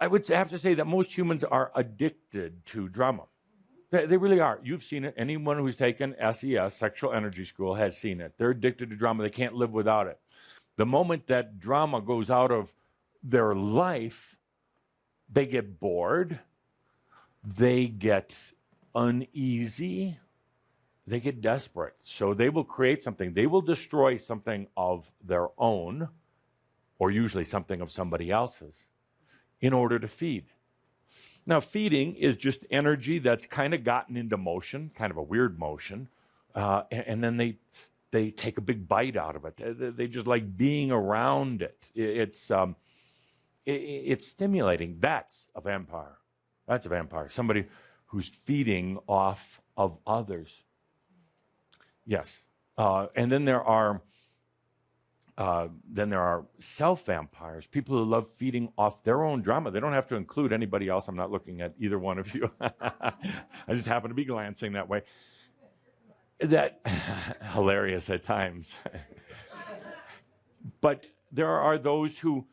I would have to say that most humans are addicted to drama. They really are. You've seen it. Anyone who's taken SES, Sexual Energy School, has seen it. They're addicted to drama. They can't live without it. The moment that drama goes out of their life, they get bored, they get uneasy, they get desperate. So they will create something. They will destroy something of their own, or usually something of somebody else's, in order to feed. Now, feeding is just energy that's kind of gotten into motion, kind of a weird motion, and then they take a big bite out of it. They just like being around it. It's stimulating. That's a vampire. That's a vampire. Somebody who's feeding off of others. Yes. And then there are self-vampires, people who love feeding off their own drama. They don't have to include anybody else. I'm not looking at either one of you. I just happen to be glancing that way. That hilarious at times. But there are those who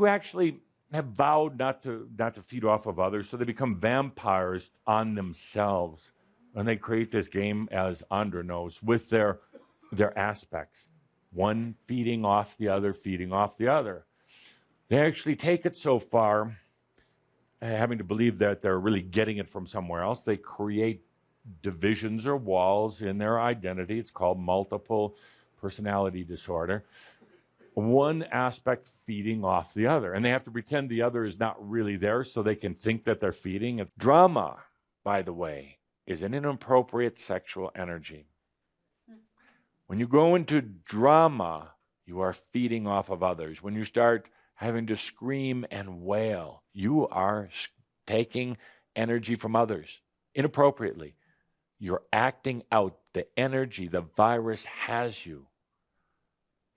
actually have vowed not to feed off of others, so they become vampires on themselves. And they create this game, as Andra knows, with their aspects. One feeding off the other, feeding off the other. They actually take it so far, having to believe that they're really getting it from somewhere else. They create divisions or walls in their identity. It's called multiple personality disorder. One aspect feeding off the other. And they have to pretend the other is not really there so they can think that they're feeding. Drama, by the way, is an inappropriate sexual energy. When you go into drama, you are feeding off of others. When you start having to scream and wail, you are taking energy from others inappropriately. You're acting out the energy. The virus has you.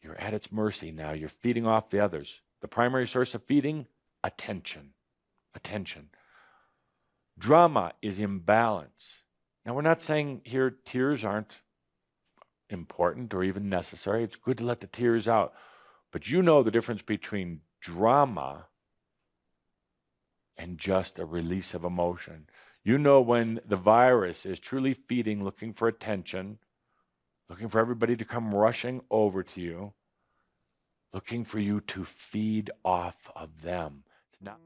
You're at its mercy now. You're feeding off the others. The primary source of feeding, attention. Attention. Drama is imbalance. Now, we're not saying here tears aren't important or even necessary. It's good to let the tears out. But you know the difference between drama and just a release of emotion. You know when the virus is truly feeding, looking for attention, looking for everybody to come rushing over to you, looking for you to feed off of them. It's not